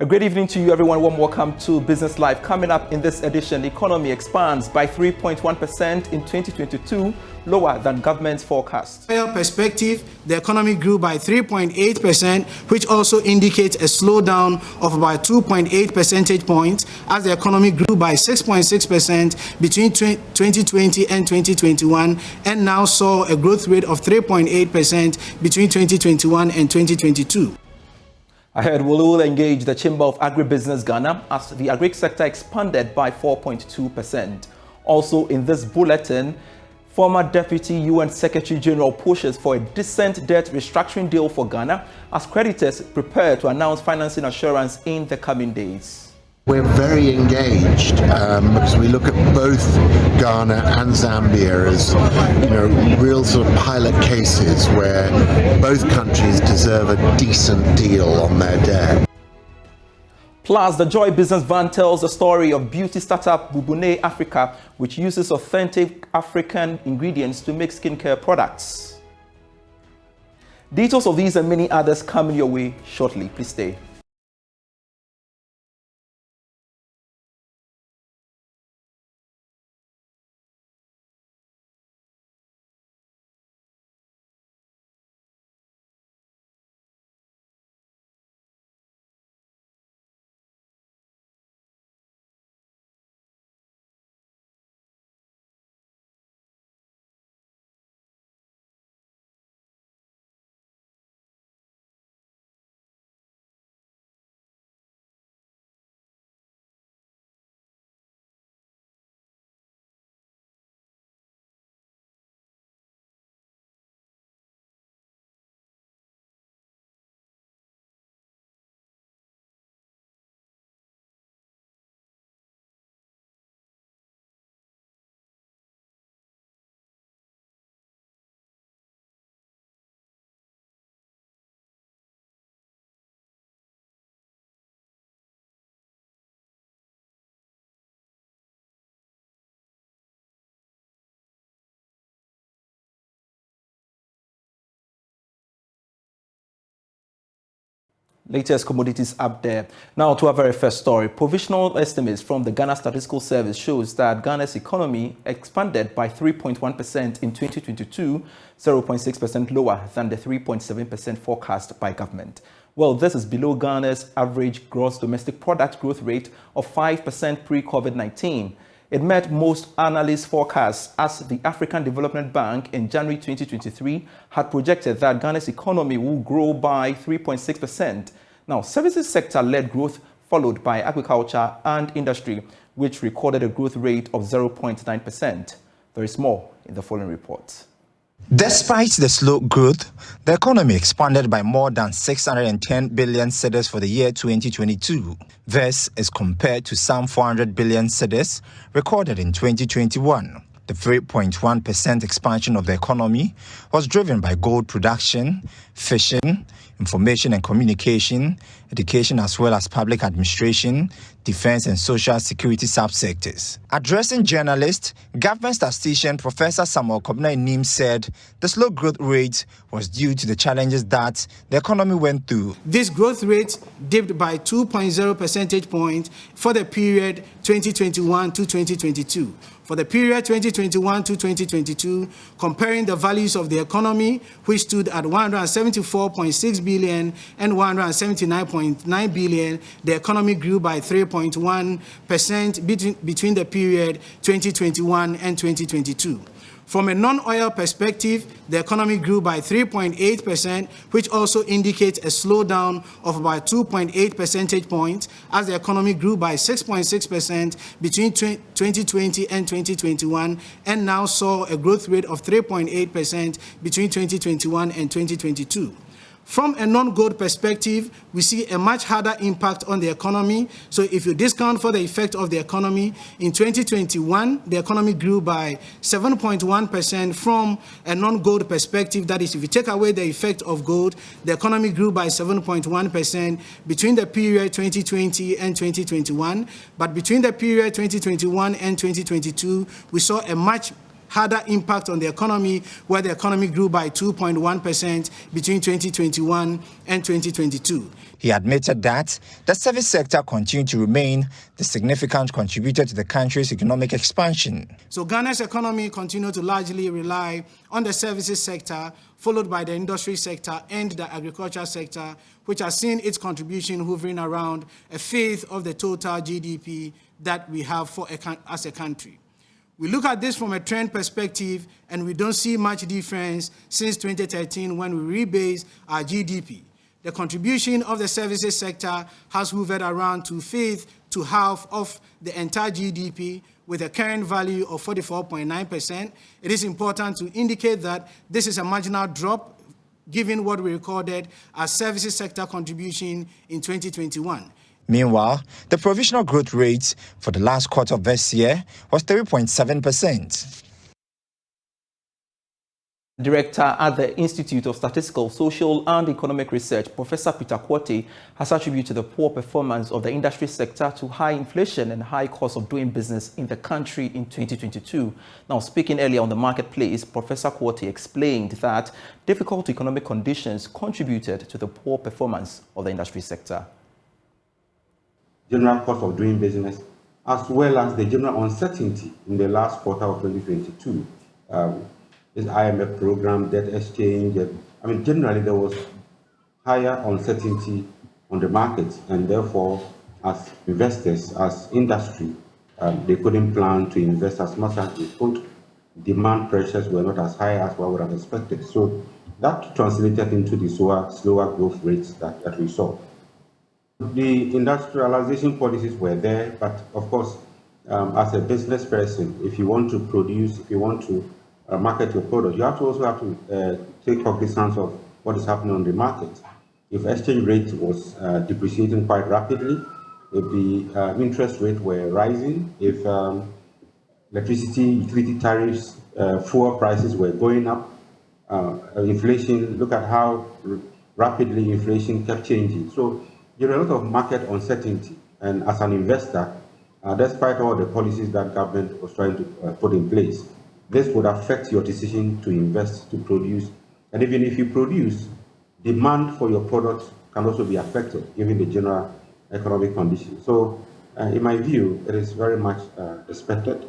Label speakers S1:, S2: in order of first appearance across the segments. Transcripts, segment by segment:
S1: A great evening to you, everyone. Warm welcome to Business Live. Coming up in this edition, the economy expands by 3.1% in 2022, lower than government's forecast.
S2: From a perspective, the economy grew by 3.8%, which also indicates a slowdown of about 2.8 percentage points, as the economy grew by 6.6% between 2020 and 2021, and now saw a growth rate of 3.8% between 2021 and 2022.
S1: Ahead, we will engage the Chamber of Agribusiness Ghana as the agri sector expanded by 4.2%. Also in this bulletin, former Deputy UN Secretary General pushes for a decent debt restructuring deal for Ghana as creditors prepare to announce financing assurance in the coming days.
S3: We're very engaged because we look at both Ghana and Zambia as, real sort of pilot cases where both countries deserve a decent deal on their debt.
S1: Plus, the Joy Business Van tells the story of beauty startup Bubune Africa, which uses authentic African ingredients to make skincare products. Details of these and many others coming your way shortly. Please stay. Latest commodities up there. Now to our very first story. Provisional estimates from the Ghana Statistical Service shows that Ghana's economy expanded by 3.1% in 2022, 0.6% lower than the 3.7% forecast by government. Well, this is below Ghana's average gross domestic product growth rate of 5% pre-COVID-19. It met most analysts' forecasts as the African Development Bank in January 2023 had projected that Ghana's economy will grow by 3.6%. Now, services sector led growth followed by agriculture and industry, which recorded a growth rate of 0.9%. There is more in the following report.
S4: Despite the slow growth, the economy expanded by more than 610 billion cedis for the year 2022. This is compared to some 400 billion cedis recorded in 2021. The 3.1% expansion of the economy was driven by gold production, fishing, information and communication, education as well as public administration, defense and social security subsectors. Addressing journalists, government statistician Professor Samuel Kobna-Enim said the slow growth rate was due to the challenges that the economy went through.
S2: This growth rate dipped by 2.0 percentage points for the period 2021 to 2022. For the period 2021 to 2022, comparing the values of the economy, which stood at 174.6 billion and 179.9 billion, the economy grew by 3.1% between the period 2021 and 2022. From a non-oil perspective, the economy grew by 3.8%, which also indicates a slowdown of about 2.8 percentage points, as the economy grew by 6.6% between 2020 and 2021, and now saw a growth rate of 3.8% between 2021 and 2022. From a non-gold perspective, we see a much harder impact on the economy. So if you discount for the effect of the economy, in 2021, the economy grew by 7.1% from a non-gold perspective. That is, if you take away the effect of gold, the economy grew by 7.1% between the period 2020 and 2021. But between the period 2021 and 2022, we saw a much had an impact on the economy, where the economy grew by 2.1% between 2021 and 2022.
S4: He admitted that the service sector continued to remain the significant contributor to the country's economic expansion.
S2: So Ghana's economy continued to largely rely on the services sector, followed by the industry sector and the agriculture sector, which has seen its contribution hovering around a fifth of the total GDP that we have as a country. We look at this from a trend perspective, and we don't see much difference since 2013 when we rebased our GDP. The contribution of the services sector has hovered around 2/5 to half of the entire GDP, with a current value of 44.9%. It is important to indicate that this is a marginal drop given what we recorded as services sector contribution in 2021.
S4: Meanwhile, the provisional growth rate for the last quarter of this year was 3.7%.
S1: Director at the Institute of Statistical, Social and Economic Research, Professor Peter Quartey, has attributed the poor performance of the industry sector to high inflation and high cost of doing business in the country in 2022. Now, speaking earlier on the marketplace, Professor Quartey explained that difficult economic conditions contributed to the poor performance of the industry sector.
S5: General cost of doing business, as well as the general uncertainty in the last quarter of 2022. This IMF program, debt exchange, generally there was higher uncertainty on the market, and therefore, as investors, as industry, they couldn't plan to invest as much as they could. Demand pressures were not as high as one would have expected. So that translated into the slower growth rates that we saw. The industrialization policies were there, but of course, as a business person, if you want to produce, if you want to market your product, you also have to take cognizance of what is happening on the market. If exchange rate was depreciating quite rapidly, if the interest rate were rising, if electricity, utility tariffs, fuel prices were going up, inflation, look at how rapidly inflation kept changing. So there are a lot of market uncertainty, and as an investor, despite all the policies that government was trying to put in place, this would affect your decision to invest, to produce. And even if you produce, demand for your product can also be affected, given the general economic conditions. So, in my view, it is very much expected.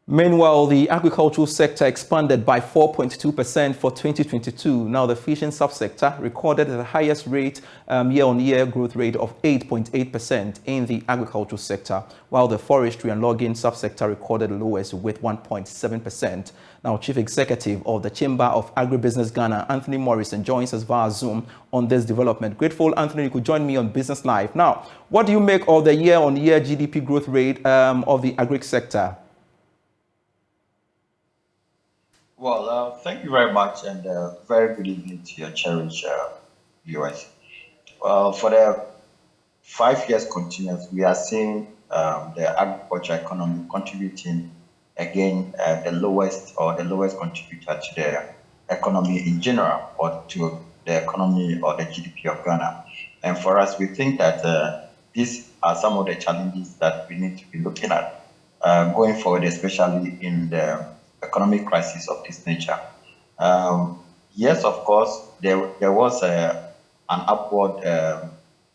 S1: Meanwhile, the agricultural sector expanded by 4.2% for 2022. Now, the fishing subsector recorded the highest rate year-on-year growth rate of 8.8% in the agricultural sector, while the forestry and logging subsector recorded the lowest with 1.7%. Now, Chief Executive of the Chamber of Agribusiness Ghana, Anthony Morrison, joins us via Zoom on this development. Grateful, Anthony, you could join me on Business Live. Now, what do you make of the year-on-year GDP growth rate of the agri sector?
S6: Well, thank you very much, and very good evening to your cherished viewers. For the 5 years continuous, we are seeing the agriculture economy contributing again the lowest contributor to the economy in general, or to the economy or the GDP of Ghana. And for us, we think that these are some of the challenges that we need to be looking at going forward, especially in the economic crisis of this nature. Yes, of course, there was an upward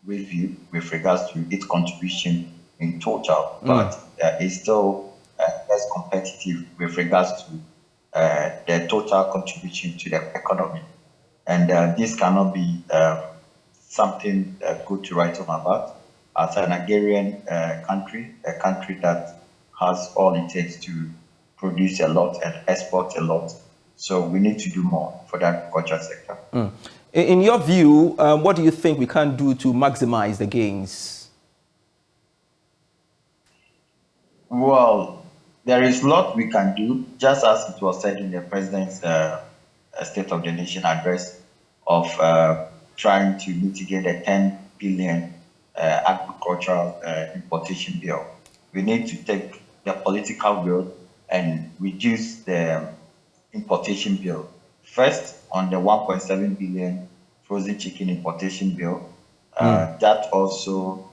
S6: review with regards to its contribution in total, but it's still less competitive with regards to the total contribution to the economy. And this cannot be something good to write home about. As an agrarian country, a country that has all it takes to produce a lot and export a lot. So we need to do more for the agriculture sector.
S1: In your view, what do you think we can do to maximize the gains?
S6: Well, there is a lot we can do, just as it was said in the President's State of the Nation address of trying to mitigate the 10 billion agricultural importation bill. We need to take the political will and reduce the importation bill. First, on the 1.7 billion frozen chicken importation bill, that also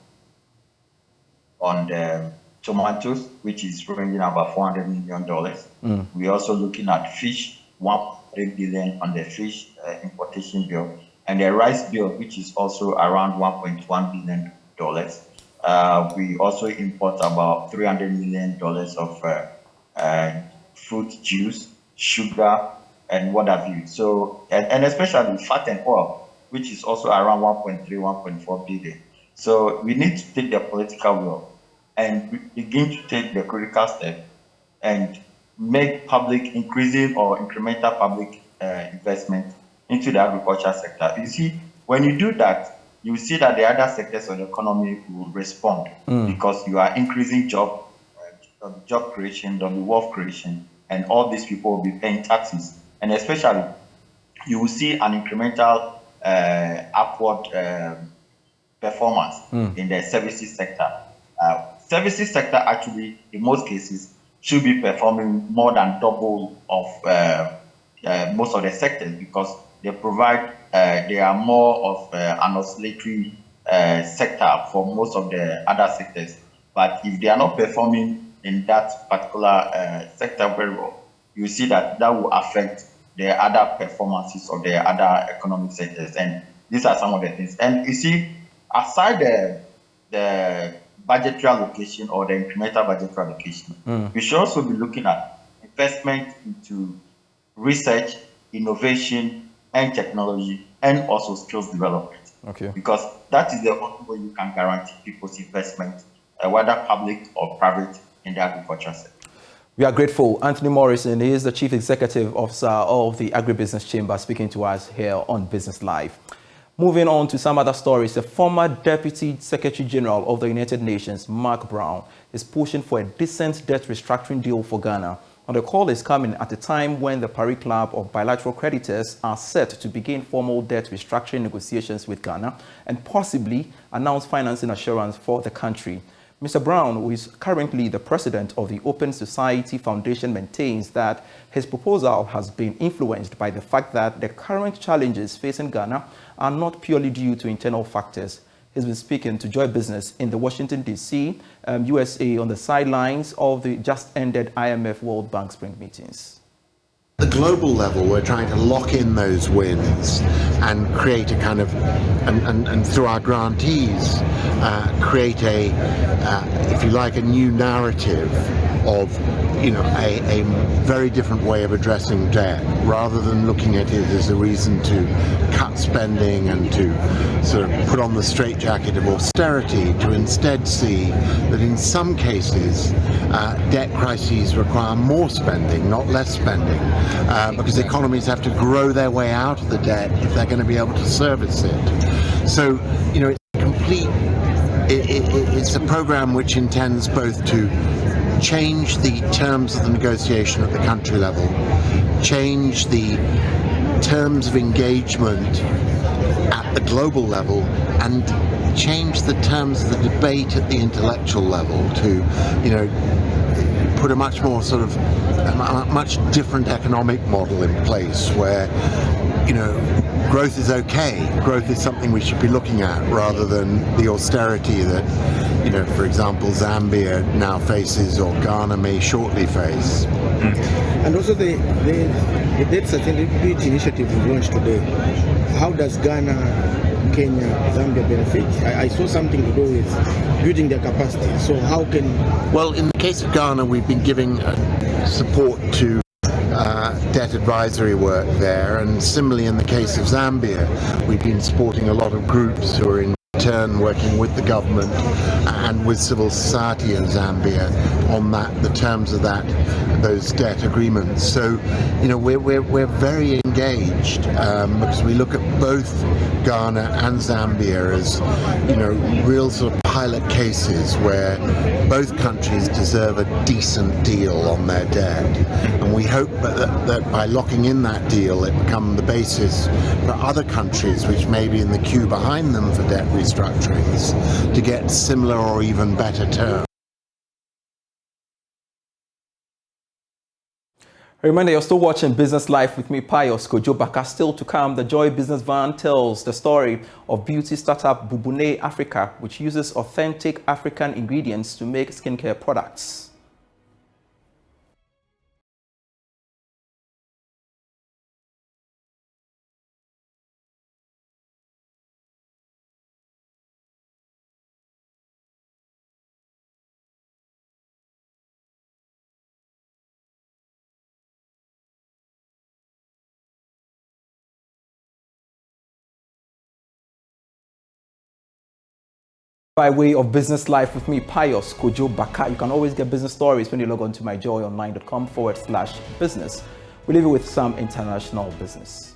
S6: on the tomatoes, which is ranging about $400 million. We're also looking at fish, 1.3 billion on the fish importation bill, and the rice bill, which is also around $1.1 billion. We also import about $300 million of fruit juice, sugar, and what have you. So, and especially fat and oil, which is also around 1.4 billion. So we need to take the political will and begin to take the critical step and make public increasing or incremental public investment into the agriculture sector. You see, when you do that, you see that the other sectors of the economy will respond because you are increasing job creation, the wealth creation, and all these people will be paying taxes. And especially, you will see an incremental upward performance in the services sector. Services sector actually, in most cases, should be performing more than double of most of the sectors because they provide, they are more of an oscillatory sector for most of the other sectors. But if they are not performing in that particular sector very well, you see that will affect the other performances of the other economic sectors. And these are some of the things. And you see, aside the budgetary allocation or the incremental budgetary allocation, we should also be looking at investment into research, innovation, and technology, and also skills development.
S1: Okay.
S6: Because that is the only way you can guarantee people's investment, whether public or private, in the agriculture sector.
S1: We are grateful. Anthony Morrison is the Chief Executive Officer of the Agribusiness Chamber, speaking to us here on Business Live. Moving on to some other stories, the former Deputy Secretary General of the United Nations, Mark Brown, is pushing for a decent debt restructuring deal for Ghana. And the call is coming at a time when the Paris Club of bilateral creditors are set to begin formal debt restructuring negotiations with Ghana and possibly announce financing assurance for the country. Mr. Brown, who is currently the president of the Open Society Foundation, maintains that his proposal has been influenced by the fact that the current challenges facing Ghana are not purely due to internal factors. He's been speaking to Joy Business in the Washington, D.C., USA, on the sidelines of the just-ended IMF World Bank Spring meetings.
S3: At the global level, we're trying to lock in those wins and create a kind of, and through our grantees, create a, if you like, a new narrative of, you know, a very different way of addressing debt, rather than looking at it as a reason to cut spending and to sort of put on the straitjacket of austerity, to instead see that in some cases debt crises require more spending, not less spending, because economies have to grow their way out of the debt if they're going to be able to service it. So, you know, it's a complete, it's a program which intends both to change the terms of the negotiation at the country level, change the terms of engagement at the global level, and change the terms of the debate at the intellectual level to, you know, put a much more sort of, a much different economic model in place where, you know, growth is okay. Growth is something we should be looking at rather than the austerity that, you know, for example, Zambia now faces or Ghana may shortly face.
S7: And also the debt sustainability initiative we launched today. How does Ghana, Kenya, Zambia benefit? I saw something to do with building their capacity. So how can...
S3: Well, in the case of Ghana, we've been giving support to debt advisory work there, and similarly in the case of Zambia, we've been supporting a lot of groups who are in turn working with the government and with civil society in Zambia on the terms of those debt agreements. So, you know, we're very engaged because we look at both Ghana and Zambia as, you know, real sort of pilot cases where both countries deserve a decent deal on their debt, and we hope that by locking in that deal it becomes the basis for other countries which may be in the queue behind them for debt restructurings to get similar or even better terms.
S1: Remember, you're still watching Business Life with me, Pious. Kojo Baka. Still to come, the Joy Business Van tells the story of beauty startup Bubune Africa, which uses authentic African ingredients to make skincare products. By way of Business Life with me, Pious Kojo Baka. You can always get business stories when you log on to myjoyonline.com/business. We leave you with some international business.